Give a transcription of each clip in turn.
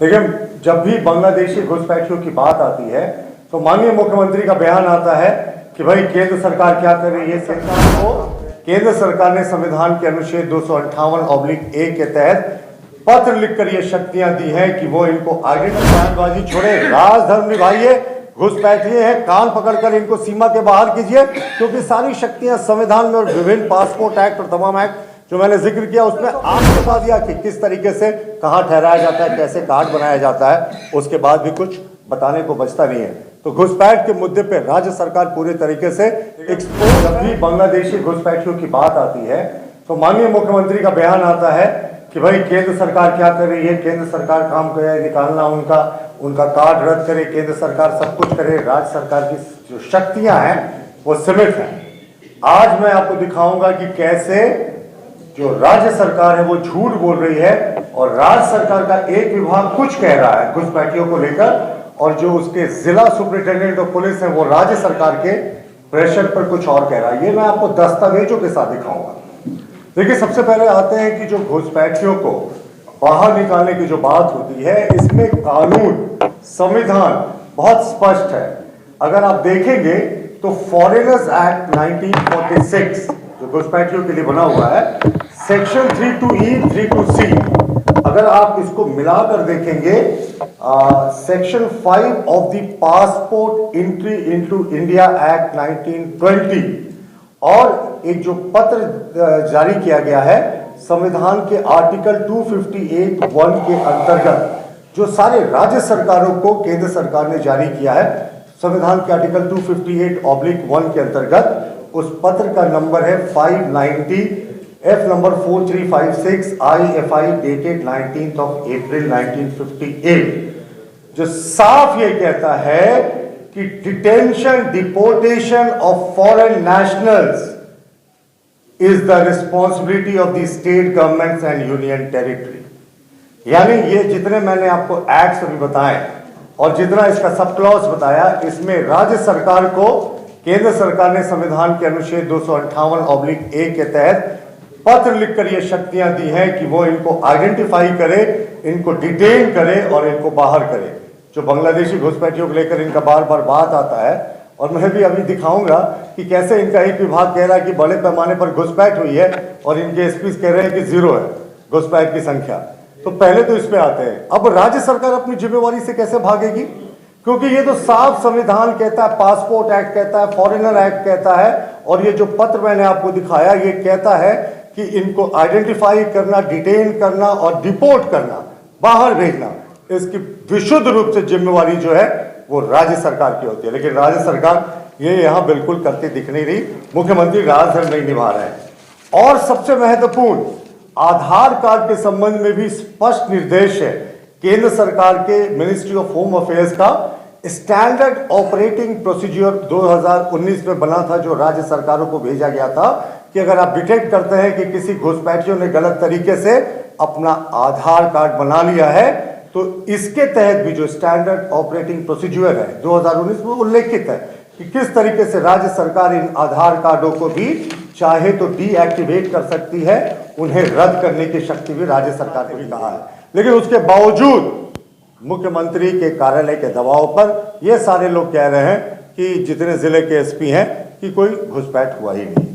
लेकिन जब भी बांग्लादेशी घुसपैठियों की बात आती है तो माननीय मुख्यमंत्री का बयान आता है कि भाई केंद्र सरकार क्या कर रही है। सरकार को केंद्र सरकार ने संविधान के अनुच्छेद 258/A के तहत पत्र लिखकर ये शक्तियां दी हैं कि वो इनको आगे बयानबाजी छोड़े, राजधर्म निभाइए, घुसपैठिए हैं कान पकड़कर इनको सीमा के बाहर कीजिए, क्योंकि सारी शक्तियां संविधान में और विभिन्न पासपोर्ट एक्ट और तमाम एक्ट जो मैंने जिक्र किया उसमें आपने बता दिया कि किस तरीके से कहाँ ठहराया जाता है, कैसे कार्ड बनाया जाता है, उसके बाद भी कुछ बताने को बचता नहीं है। तो घुसपैठ के मुद्दे पे राज्य सरकार पूरे तरीके से एक्सपोज। जब भी बांग्लादेशी घुसपैठियों की बात आती है तो माननीय मुख्यमंत्री का बयान आता है कि भाई केंद्र सरकार क्या कर रही है, केंद्र सरकार काम करे, निकालना उनका कार्ड रद्द करे, केंद्र सरकार सब कुछ करे, राज्य सरकार की जो शक्तियां हैं वो सीमित हैं। आज मैं आपको दिखाऊंगा कि कैसे जो राज्य सरकार है वो झूठ बोल रही है और राज्य सरकार का एक विभाग कुछ कह रहा है घुसपैठियों को लेकर और जो उसके जिला सुपरिटेंडेंट ऑफ पुलिस है वो राज्य सरकार के प्रेशर पर कुछ और कह रहा है। ये मैं आपको दस्तावेजों के साथ दिखाऊंगा। देखिए, सबसे पहले आते हैं कि जो घुसपैठियों को बाहर निकालने की जो बात होती है इसमें कानून संविधान बहुत स्पष्ट है। अगर आप देखेंगे तो फॉरेनर्स एक्ट 1946 जो घुसपैठियों के लिए बना हुआ है, सेक्शन 32E 32C, अगर आप इसको मिलाकर देखेंगे section 5 of the passport entry into India act 1920 और एक जो पत्र जारी किया गया है संविधान के आर्टिकल 258(1) के अंतर्गत जो सारे राज्य सरकारों को केंद्र सरकार ने जारी किया है, संविधान के आर्टिकल 258(1) के अंतर्गत उस पत्र का नंबर है 590 F number 4356 IFI dated 19th of April 1958, जो साफ ये कहता है कि detention deportation of foreign nationals is the responsibility of the state governments and union territory. यानी ये जितने मैंने आपको एक्ट्स अभी बताए और जितना इसका सब क्लॉज बताया, इसमें राज्य सरकार को केंद्र सरकार ने संविधान के अनुच्छेद 258(A) के तहत पत्र लिखकर ये शक्तियां दी हैं कि वो इनको आइडेंटिफाई करे, इनको डिटेन करे और इनको बाहर करे। जो बांग्लादेशी घुसपैठियों को लेकर इनका बार बार बात आता है और मैं भी अभी दिखाऊंगा कि कैसे इनका एक विभाग कह रहा है कि बड़े पैमाने पर घुसपैठ हुई है और इनके एसपी कह रहे हैं कि 0 है घुसपैठ की संख्या। तो पहले तो इस पे आते हैं। अब राज्य सरकार अपनी जिम्मेवारी से कैसे भागेगी, क्योंकि ये तो साफ संविधान कहता है, पासपोर्ट एक्ट कहता है, फॉरेनर एक्ट कहता है और ये जो पत्र मैंने आपको दिखाया ये कहता है कि इनको आइडेंटिफाई करना, डिटेन करना और डिपोर्ट करना, बाहर भेजना, इसकी विशुद्ध रूप से जिम्मेवारी जो है वो राज्य सरकार की होती है। लेकिन राज्य सरकार ये यहां बिल्कुल करती दिख नहीं रही। मुख्यमंत्री राजधर्म नहीं निभा रहे हैं। और सबसे महत्वपूर्ण, आधार कार्ड के संबंध में भी स्पष्ट निर्देश है केंद्र सरकार के मिनिस्ट्री ऑफ होम अफेयर्स का स्टैंडर्ड ऑपरेटिंग प्रोसीजर 2019 में बना था, जो राज्य सरकारों को भेजा गया था कि अगर आप डिटेक्ट करते हैं कि किसी घुसपैठियों ने गलत तरीके से अपना आधार कार्ड बना लिया है तो इसके तहत भी जो स्टैंडर्ड ऑपरेटिंग प्रोसीजर है 2019 में उल्लेखित है कि किस तरीके से राज्य सरकार इन आधार कार्डों को भी चाहे तो डीएक्टिवेट कर सकती है, उन्हें रद्द करने की शक्ति भी राज्य सरकार को भी कहा है। लेकिन उसके बावजूद मुख्यमंत्री के कार्यालय के दबाव पर ये सारे लोग कह रहे हैं कि जितने जिले के एसपी हैं कि कोई घुसपैठ हुआ ही नहीं।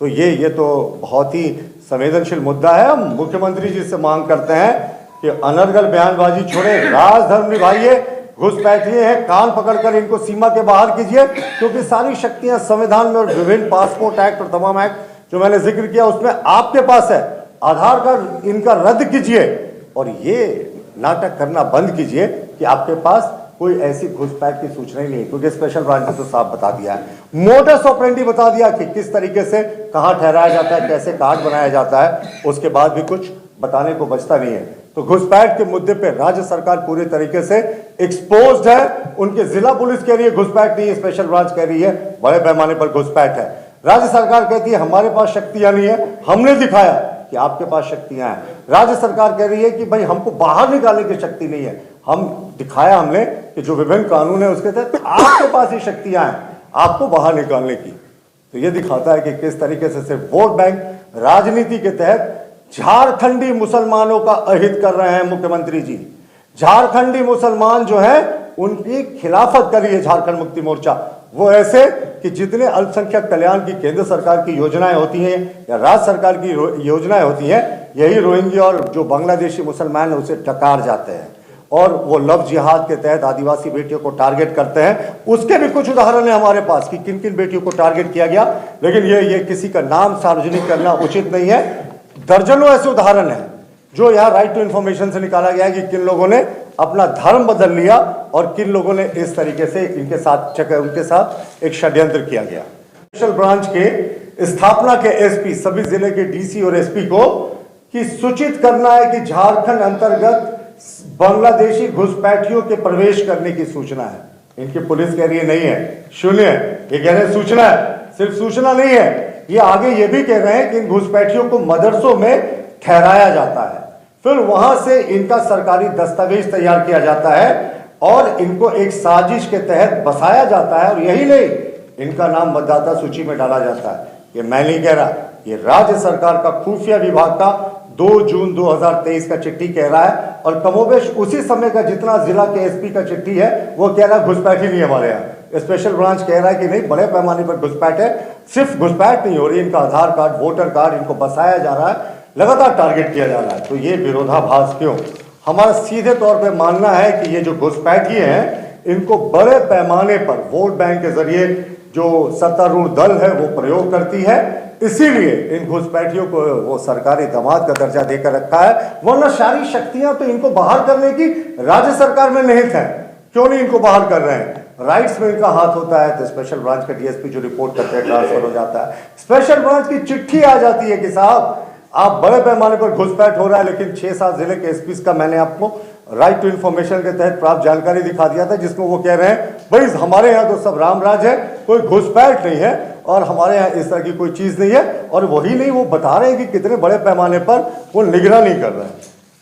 तो ये तो बहुत ही संवेदनशील मुद्दा है। हम मुख्यमंत्री जी से मांग करते हैं कि अनर्गल बयानबाजी छोड़े, राजधर्म निभाइए, घुसपैठिए हैं कान पकड़कर इनको सीमा के बाहर कीजिए, क्योंकि सारी शक्तियां संविधान में और विभिन्न पासपोर्ट एक्ट और तमाम एक्ट जो मैंने जिक्र किया उसमें आपके पास है। आधार कार्ड इनका रद्द कीजिए और ये नाटक करना बंद कीजिए कि आपके पास कोई ऐसी घुसपैठ की सूचना ही नहीं, क्योंकि स्पेशल ब्रांच ने तो साफ बता दिया है, मोडस ऑपरेंडी बता दिया कि किस तरीके से कहां ठहराया जाता है, कैसे कार्ड बनाया जाता है, उसके बाद भी कुछ बताने को बचता नहीं है। तो घुसपैठ के मुद्दे पे राज्य सरकार पूरे तरीके से एक्सपोज्ड है। उनके जिला पुलिस कह रही है घुसपैठ नहीं है, स्पेशल ब्रांच कह रही है बड़े पैमाने पर घुसपैठ है। राज्य सरकार कहती है हमारे पास शक्तियां नहीं है, हमने दिखाया कि आपके पास शक्तियां हैं। राज्य सरकार कह रही है कि भाई हमको बाहर निकालने की शक्ति नहीं है, हम दिखाया हमने कि जो विभिन्न कानून है उसके तहत आपके पास ही शक्तियां हैं आपको बाहर निकालने की। तो ये दिखाता है कि किस तरीके से सिर्फ वोट बैंक राजनीति के तहत झारखंडी मुसलमानों का अहित कर रहे हैं मुख्यमंत्री जी। झारखंडी मुसलमान जो है उनकी खिलाफत कर रही है झारखंड मुक्ति मोर्चा। वो ऐसे कि जितने अल्पसंख्यक कल्याण की केंद्र सरकार की योजनाएं होती हैं या राज्य सरकार की योजनाएं होती हैं, यही रोहिंग्या और जो बांग्लादेशी मुसलमान है उसे टकार जाते हैं और वो लव जिहाद के तहत आदिवासी बेटियों को टारगेट करते हैं। उसके भी कुछ उदाहरण है हमारे पास कि किन किन बेटियों को टारगेट किया गया, लेकिन ये किसी का नाम सार्वजनिक करना उचित नहीं है। दर्जनों ऐसे उदाहरण हैं जो यहाँ राइट टू इन्फॉर्मेशन से निकाला गया है कि किन लोगों ने अपना धर्म बदल लिया और किन लोगों ने इस तरीके से उनके साथ एक षड्यंत्र किया गया। स्पेशल ब्रांच के स्थापना के एसपी सभी जिले के डीसी और एसपी को कि सूचित करना है कि झारखंड अंतर्गत बांग्लादेशी घुसपैठियों के प्रवेश करने की सूचना है। इनकी पुलिस कह रही है नहीं है, शून्य है। ये कह रहे हैं सूचना है, सिर्फ सूचना नहीं है, ये आगे ये भी कह रहे हैं कि इन घुसपैठियों को मदरसों में ठहराया जाता है, फिर वहां से इनका सरकारी दस्तावेज तैयार किया जाता है और इनको एक साजिश के तहत बसाया जाता है और यही नहीं, इनका नाम मतदाता सूची में डाला जाता है। ये मैं नहीं कह रहा, ये राज्य सरकार का खुफिया विभाग का 2 जून 2023 का चिट्ठी कह रहा है और कमोबेश उसी समय का जितना जिला के एसपी का चिट्ठी है वो कह रहा है घुसपैठ ही नहीं हमारे यहाँ। स्पेशल ब्रांच कह रहा है कि नहीं, बड़े पैमाने पर घुसपैठ है। सिर्फ घुसपैठ नहीं हो रही, इनका आधार कार्ड, वोटर कार्ड इनको बसाया जा रहा है, लगातार टारगेट किया जा रहा है। तो ये विरोधाभास क्यों? हमारा सीधे तौर पे मानना है कि ये जो घुसपैठी हैं इनको बड़े पैमाने पर वोट बैंक के जरिए जो सत्तारूढ़ दल है वो प्रयोग करती है, इसीलिए इन घुसपैठियों को वो सरकारी दामाद का दर्जा देकर रखा है। वरना सारी शक्तियां तो इनको बाहर करने की राज्य सरकार में निहित है, क्यों नहीं इनको बाहर कर रहे हैं? राइट्स में इनका हाथ होता है तो स्पेशल ब्रांच का डीएसपी जो रिपोर्ट करते हैं ट्रांसफर हो जाता है। स्पेशल ब्रांच की चिट्ठी आ जाती है कि साहब आप बड़े पैमाने पर घुसपैठ हो रहा है, लेकिन 6-7 जिले के एसपी का मैंने आपको राइट टू इन्फॉर्मेशन के तहत प्राप्त जानकारी दिखा दिया था, जिसमें वो कह रहे हैं भाई हमारे यहाँ तो सब रामराज है, कोई घुसपैठ नहीं है और हमारे यहाँ इस तरह की कोई चीज नहीं है। और वही नहीं, वो बता रहे हैं कि कितने बड़े पैमाने पर वो निगरानी कर रहे हैं।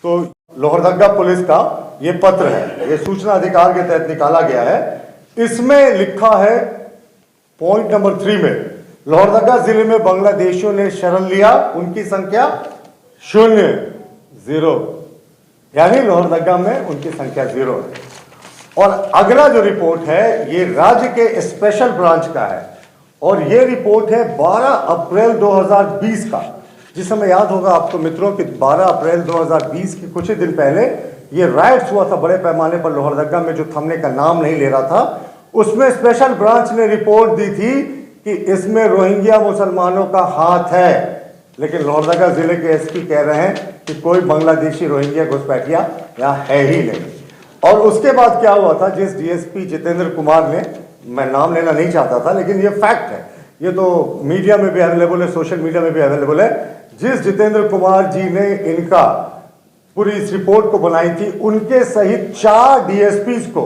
तो लोहरदगा पुलिस का ये पत्र है, ये सूचना अधिकार के तहत निकाला गया है। इसमें लिखा है पॉइंट नंबर 3 में, लोहरदगा जिले में बांग्लादेशियों ने शरण लिया, उनकी संख्या 0, यानी लोहरदगा में उनकी संख्या 0 है। और अगला जो रिपोर्ट है ये राज्य के स्पेशल ब्रांच का है और ये रिपोर्ट है 12 अप्रैल 2020 का। जिस समय याद होगा आपको मित्रों कि 12 अप्रैल 2020 के कुछ ही दिन पहले ये राइट्स हुआ था बड़े पैमाने पर लोहरदगा में, जो थमने का नाम नहीं ले रहा था। उसमें स्पेशल ब्रांच ने रिपोर्ट दी थी कि इसमें रोहिंग्या मुसलमानों का हाथ है, लेकिन लोहरदगा जिले के एसपी कह रहे हैं कि कोई बांग्लादेशी रोहिंग्या घुसपैठिया यहाँ है ही नहीं। और उसके बाद क्या हुआ था, जिस डीएसपी जितेंद्र कुमार ने, मैं नाम लेना नहीं चाहता था लेकिन ये फैक्ट है, ये तो मीडिया में भी अवेलेबल है, सोशल मीडिया में भी अवेलेबल है, जिस जितेंद्र कुमार जी ने इनका पूरी इस रिपोर्ट को बनाई थी, उनके सहित 4 डीएसपीज को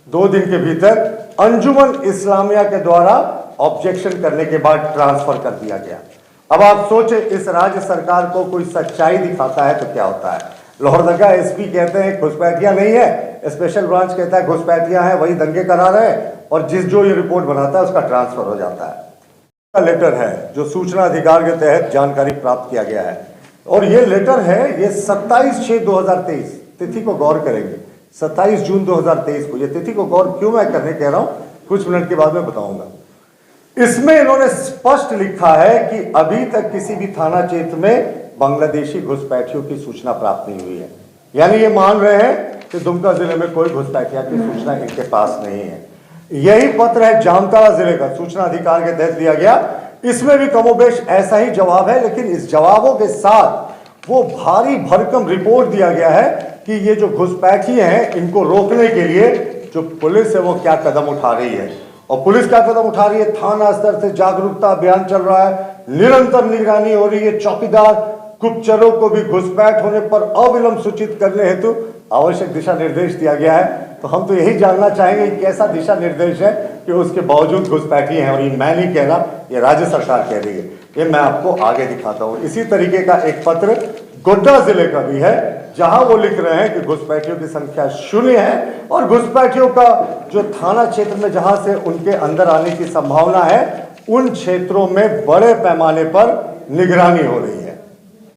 2 दिन के भीतर अंजुमन इस्लामिया के द्वारा ऑब्जेक्शन करने के बाद ट्रांसफर कर दिया गया। अब आप सोचे, इस राज्य सरकार को कोई सच्चाई दिखाता है तो क्या होता है? लोहरदगा एसपी कहते हैं घुसपैठिया नहीं है, स्पेशल ब्रांच कहता है घुसपैठिया है, वही दंगे करा रहे हैं, और जो ये रिपोर्ट बनाता है उसका ट्रांसफर हो जाता है। लेटर है जो सूचना अधिकार के तहत जानकारी प्राप्त किया गया है और ये लेटर है, ये 27/6/2023 तिथि को गौर करेंगे, 27 जून 2023 को। ये तिथि को गौर क्यों मैं करने कह रहा हूँ कुछ मिनट के बाद में बताऊंगा। इसमें इन्होंने स्पष्ट लिखा है कि अभी तक किसी भी थाना क्षेत्र में बांग्लादेशी घुसपैठियों की सूचना प्राप्त नहीं हुई है। यानी ये मान रहे हैं कि दुमका जिले में कोई घुसपैठिया की सूचना इनके पास नहीं है। यही पत्र है जामताड़ा जिले का, सूचना अधिकार के तहत दिया गया। इसमें भी कमोबेश ऐसा ही जवाब है, लेकिन इस जवाबों के साथ वो भारी भरकम रिपोर्ट दिया गया है कि ये जो घुसपैठी हैं इनको रोकने के लिए जो पुलिस है वो क्या कदम उठा रही है। और पुलिस क्या कदम उठा रही है? थाना स्तर से जागरूकता अभियान चल रहा है, निरंतर निगरानी हो रही है, चौकीदार गुप्तचरों को भी घुसपैठ होने पर अविलंब सूचित करने हेतु आवश्यक दिशा निर्देश दिया गया है। तो हम तो यही जानना चाहेंगे कि कैसा दिशा निर्देश है कि उसके बावजूद घुसपैठी हैं। और ये मैं नहीं कह रहा, ये राज्य सरकार कह रही है, ये मैं आपको आगे दिखाता हूँ। इसी तरीके का एक पत्र गोड्डा जिले का भी है, जहां वो लिख रहे हैं कि घुसपैठियों की संख्या 0 है और घुसपैठियों का जो थाना क्षेत्र में जहां से उनके अंदर आने की संभावना है, उन क्षेत्रों में बड़े पैमाने पर निगरानी हो रही है।